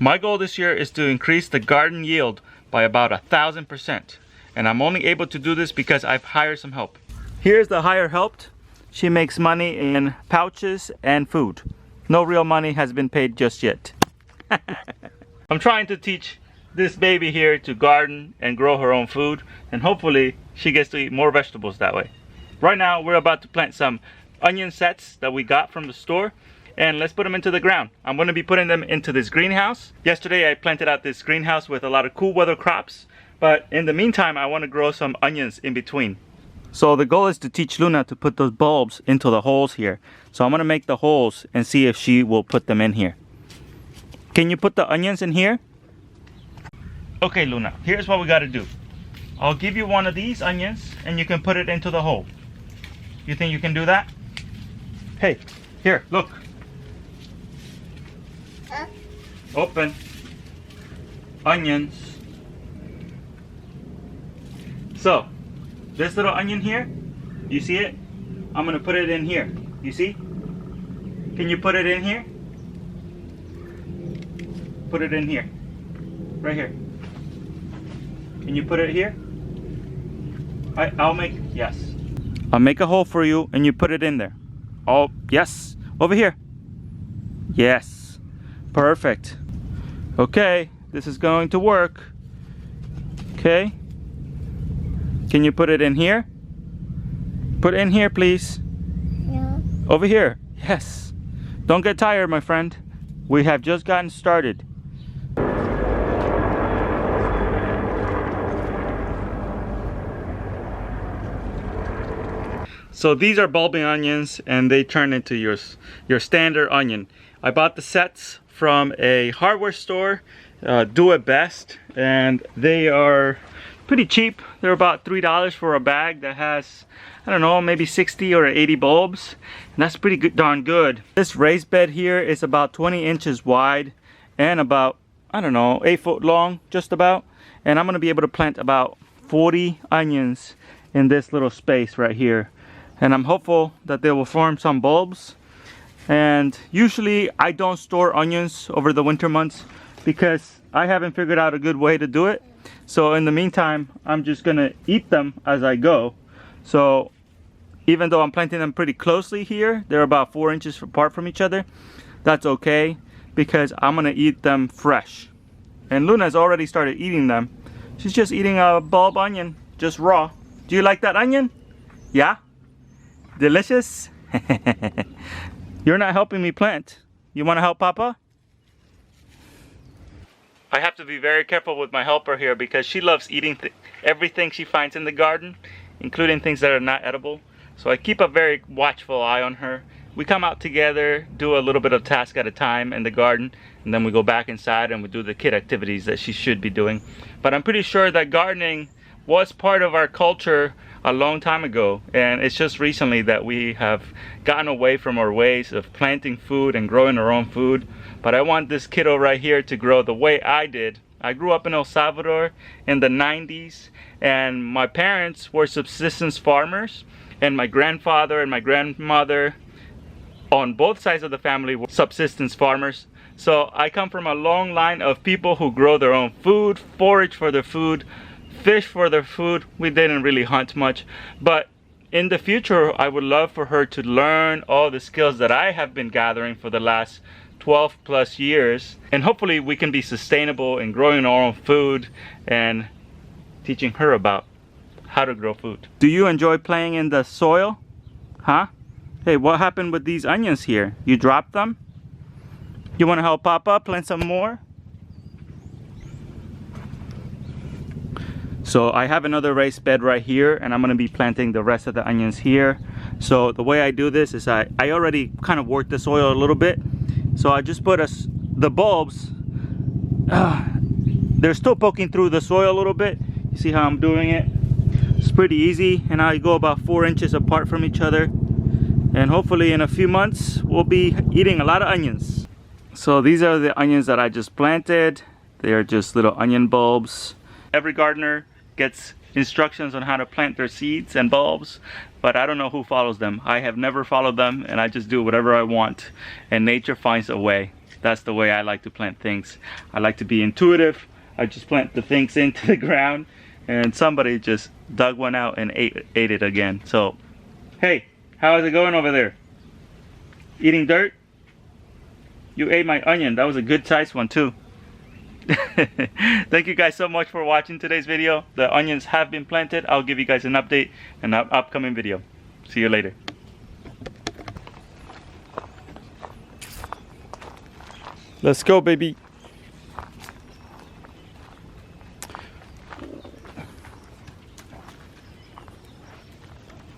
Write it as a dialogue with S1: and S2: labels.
S1: My goal this year is to increase the garden yield by about 1,000%. And I'm only able to do this because I've hired some help. Here's the hired help. She makes money in pouches and food. No real money has been paid just yet. I'm trying to teach this baby here to garden and grow her own food, and hopefully she gets to eat more vegetables that way. Right now we're about to plant some onion sets that we got from the store, and let's put them into the ground. I'm going to be putting them into this greenhouse. Yesterday I planted out this greenhouse with a lot of cool weather crops, but in the meantime I want to grow some onions in between. So the goal is to teach Luna to put those bulbs into the holes here. So I'm going to make the holes and see if she will put them in here. Can you put the onions in here? Okay, Luna, here's what we got to do. I'll give you one of these onions and you can put it into the hole. You think you can do that? Hey, here, look. Open. Onions. So, this little onion here, you see it? I'm gonna put it in here. You see? Can you put it in here? Put it in here. Right here. Can you put it here? I'll make, yes. I'll make a hole for you and you put it in there. Oh, yes. Over here. Yes. Perfect. Okay, this is going to work. Okay. Can you put it in here? Put it in here, please.
S2: Yeah.
S1: Over here. Yes. Don't get tired, my friend. We have just gotten started. So these are bulbing onions and they turn into your standard onion. I bought the sets from a hardware store, Do It Best, and they are pretty cheap. They're about $3 for a bag that has, I don't know, maybe 60 or 80 bulbs, and that's pretty good, darn good. This raised bed here is about 20 inches wide and about, I don't know, 8 foot long, just about. And I'm gonna be able to plant about 40 onions in this little space right here. And I'm hopeful that they will form some bulbs. And usually I don't store onions over the winter months because I haven't figured out a good way to do it. So in the meantime, I'm just gonna eat them as I go. So even though I'm planting them pretty closely here, they're about 4 inches apart from each other. That's okay because I'm gonna eat them fresh. And Luna's already started eating them. She's just eating a bulb onion, just raw. Do you like that onion? Yeah? Delicious? You're not helping me plant. You want to help Papa? I have to be very careful with my helper here because she loves eating everything she finds in the garden, including things that are not edible. So I keep a very watchful eye on her. We come out together, do a little bit of task at a time in the garden, and then we go back inside and we do the kid activities that she should be doing. But I'm pretty sure that gardening was part of our culture a long time ago, and it's just recently that we have gotten away from our ways of planting food and growing our own food. But I want this kiddo right here to grow the way I did. I grew up in El Salvador in the 90s, and my parents were subsistence farmers, and my grandfather and my grandmother on both sides of the family were subsistence farmers. So I come from a long line of people who grow their own food, forage for their food, fish for their food. We didn't really hunt much, but in the future I would love for her to learn all the skills that I have been gathering for the last 12 plus years, and hopefully we can be sustainable in growing our own food and teaching her about how to grow food. Do you enjoy playing in the soil? Huh? Hey, what happened with these onions here? You dropped them? You want to help Papa plant some more? So I have another raised bed right here, and I'm going to be planting the rest of the onions here. So the way I do this is I already kind of worked the soil a little bit. So I just put the bulbs, they're still poking through the soil a little bit. You see how I'm doing it? It's pretty easy, and I go about 4 inches apart from each other. And hopefully in a few months, we'll be eating a lot of onions. So these are the onions that I just planted. They are just little onion bulbs. Every gardener gets instructions on how to plant their seeds and bulbs, but I don't know who follows them. I have never followed them, and I just do whatever I want, and nature finds a way. That's the way I like to plant things. I like to be intuitive. I just plant the things into the ground, and somebody just dug one out and ate it again. So, hey, how is it going over there? Eating dirt? You ate my onion. That was a good sized one too. Thank you guys so much for watching today's video. The onions have been planted. I'll give you guys an update in an upcoming video. See you later. Let's go, baby.